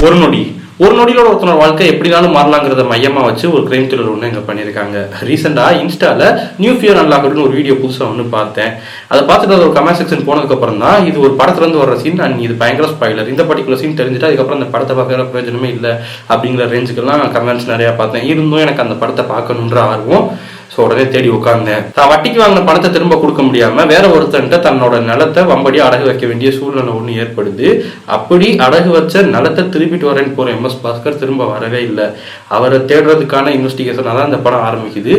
ஒரு நொடி ஒரு நொடியில ஒருத்தனோட வாழ்க்கை எப்படினாலும் மாறலாங்கிறத மையமா வச்சு ஒரு கிரைம் த்ரில்லர் ஒன்று இங்கே பண்ணியிருக்காங்க. ரீசெண்டாக இன்ஸ்டால நியூ ஃபியர் அன்லாக்டுன்னு ஒரு வீடியோ புதுசாக ஒன்று பார்த்தேன். அதை பார்த்துட்டு அது ஒரு கமெண்ட் செக்ஷன் போனதுக்கப்புறம் தான் இது ஒரு படத்துலேருந்து வர சீன் அண்ட் இது பயங்கர ஸ்பாயிலர், இந்த பர்டிகுலர் சீன் தெரிஞ்சுட்டு அதுக்கப்புறம் அந்த படத்தை பார்க்குற பிரயோஜனமே இல்லை அப்படிங்கிற ரேஞ்சுக்கெல்லாம் கமெண்ட்ஸ் நிறையா பார்த்தேன். இருந்தும் எனக்கு அந்த படத்தை பார்க்கணுன்ற ஆர்வம். ஸோ உடனே தேடி உட்காந்தேன். தான் வட்டிக்கு வாங்கின பணத்தை திரும்ப கொடுக்க முடியாமல் வேற ஒருத்தன்ட்ட தன்னோட நிலத்தை வம்படி அடகு வைக்க வேண்டிய சூழ்நிலை ஒன்று ஏற்படுது. அப்படி அடகு வச்ச நிலத்தை திருப்பிட்டு வரேன்னு போகிற எம்எஸ் பாஸ்கர் திரும்ப வரவே இல்லை. அவரை தேடுறதுக்கான இன்வெஸ்டிகேஷனாக தான் இந்த படம் ஆரம்பிக்குது.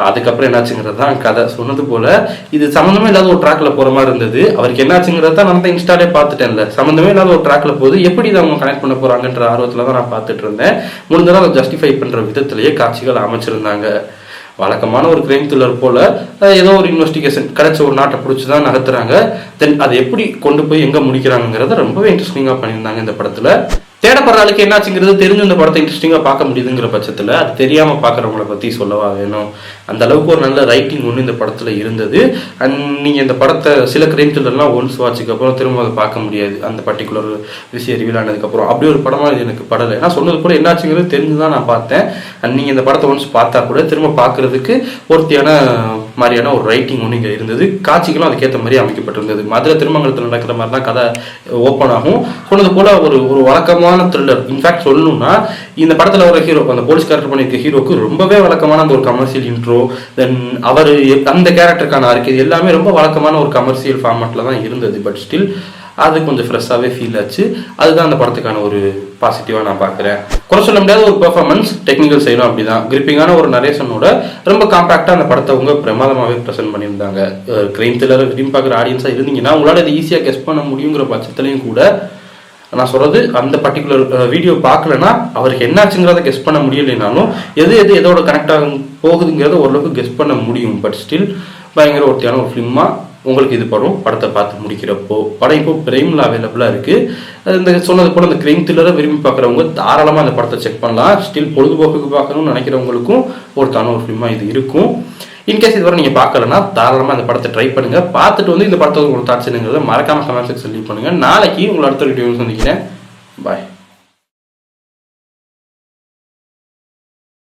அதுக்கப்புறம் என்னாச்சுங்கிறது தான் கதை. சொன்னது போல இது சம்மந்தமே இல்லாத ஒரு ட்ராக்ல போகிற மாதிரி இருந்தது. அவருக்கு என்னாச்சுங்கிறது தான் நான் தான் இன்ஸ்டாலே பார்த்துட்டேன்ல. சம்மந்தமே இல்லாத ஒரு ட்ராக்ல போகுது, எப்படி இதை அவங்க கனெக்ட் பண்ண போகிறாங்கன்ற ஆர்வத்தில் தான் நான் பார்த்துட்டு இருந்தேன். முடிஞ்சதாக அதை ஜஸ்டிஃபை பண்ணுற விதத்திலேயே காட்சிகள் அமைச்சிருந்தாங்க. வழக்கமான ஒரு கிரைம் த்ரில்லர் போல ஏதோ ஒரு இன்வெஸ்டிகேஷன் கிடைச்ச ஒரு நாட்டை பிடிச்சி தான் நகர்த்துறாங்க. தென் அதை எப்படி கொண்டு போய் எங்கே முடிக்கிறாங்கிறத ரொம்பவே இன்ட்ரெஸ்டிங்காக பண்ணியிருந்தாங்க இந்த படத்தில். தேடப்படுற ஆளுக்கு என்னாச்சுங்கிறது தெரிஞ்சு இந்த படத்தை இன்ட்ரெஸ்டிங்காக பார்க்க முடியுதுங்கிற பட்சத்தில் அது தெரியாமல் பார்க்குறவங்கள பற்றி சொல்லவா வேணும். அந்த அளவுக்கு ஒரு நல்ல ரைட்டிங் ஒன்று இந்த படத்தில் இருந்தது. அண்ட் நீங்கள் இந்த படத்தை சில கிரைம் த்ரில்லர்லாம் ஒன்ஸ் வாட்சுக்கு அப்புறம் திரும்ப அதை பார்க்க முடியாது. அந்த பர்டிகுலர் விஷயம் ரிவீல் ஆனதுக்கப்புறம் அப்படி ஒரு படமாக இது எனக்கு படலை. ஏன்னா சொன்னது கூட என்னாச்சுங்கிறது தெரிஞ்சு தான் நான் பார்த்தேன். அண்ட் நீங்கள் இந்த படத்தை ஒன்ஸ் பார்த்தா கூட திரும்ப பார்க்குறதுக்கு ஒருத்தியான மாதிரியான ஒரு ரைட்டிங் ஒன்று இங்கே இருந்தது. காட்சிகளும் அதுக்கேற்ற மாதிரி அமைக்கப்பட்டிருந்தது. மதுரை திருமங்கலத்தில் நடக்கிற மாதிரி தான் கதை ஓப்பன் ஆகும். சொன்னது போல் ஒரு வழக்கமான த்ரில்லர். இன்ஃபேக்ட் சொல்லணும்னா இந்த படத்தில் வர ஹீரோ, அந்த போலீஸ் கேரக்டர் பண்ணியிருக்க ஹீரோக்கு ரொம்பவே வழக்கமான அந்த ஒரு கமர்ஷியல் இன்ட்ரோ, தென் அவர் அந்த கேரக்டருக்கான அறிக்கை எல்லாமே ரொம்ப வழக்கமான ஒரு கமர்ஷியல் ஃபார்மேட்டில் தான் இருந்தது. பட் ஸ்டில் அது கொஞ்சம் ஃப்ரெஷ்ஷாகவே ஃபீல் ஆச்சு. அதுதான் அந்த படத்துக்கான ஒரு பாசிட்டிவாக நான் பார்க்குறேன். குறை சொல்ல முடியாத ஒரு பெர்ஃபார்மன்ஸ், டெக்னிக்கல் சைடும் அப்படி தான். கிரிப்பிங்கான ஒரு நரேஷனோட ரொம்ப காம்பேக்டாக அந்த படத்தை அவங்க பிரமாதமாகவே ப்ரெசென்ட் பண்ணியிருந்தாங்க. கிரைம் த்ரில்லர் விரும்பி பார்க்குற ஆடியன்ஸாக இருந்தீங்கன்னா உங்களால் இதை ஈஸியாக கெஸ் பண்ண முடியுங்கிற பட்சத்துலையும் கூட நான் சொல்கிறது அந்த பர்டிகுலர் வீடியோ பார்க்கலன்னா அவருக்கு என்னாச்சுங்கிறத கெஸ் பண்ண முடியலைனாலும் எதோட கனெக்ட் ஆகும் போகுதுங்கிறத ஓரளவுக்கு கெஸ் பண்ண முடியும். பட் ஸ்டில் பயங்கர ஒருத்தியான ஒரு ஃபிலிமாக உங்களுக்கு இது படத்தை பார்த்து முடிக்கிறப்போ படம் இப்போ பிரைமில் அவைலபிளாக இருக்குது. இந்த சொன்னது போல் அந்த கிரைம் த்ரில்லரை விரும்பி பார்க்குறவங்க தாராளமாக அந்த படத்தை செக் பண்ணலாம். ஸ்டில் பொழுதுபோக்குக்கு பார்க்கணும்னு நினைக்கிறவங்களுக்கும் ஒருத்தான ஒரு ஃபிலிமாக இது இருக்கும். இன்கேஸ் இதுவரை நீங்கள் பார்க்கலன்னா தாராளமாக அந்த படத்தை ட்ரை பண்ணுங்கள். பார்த்துட்டு வந்து இந்த படத்தை உங்களுக்கு தாட்சிங்கிறத மறக்காமல் கமெண்ட் செக்ஷன் லீவ் பண்ணுங்கள். நாளைக்கு உங்களை அடுத்த வீடியோ சந்திக்கிறேன். பாய்.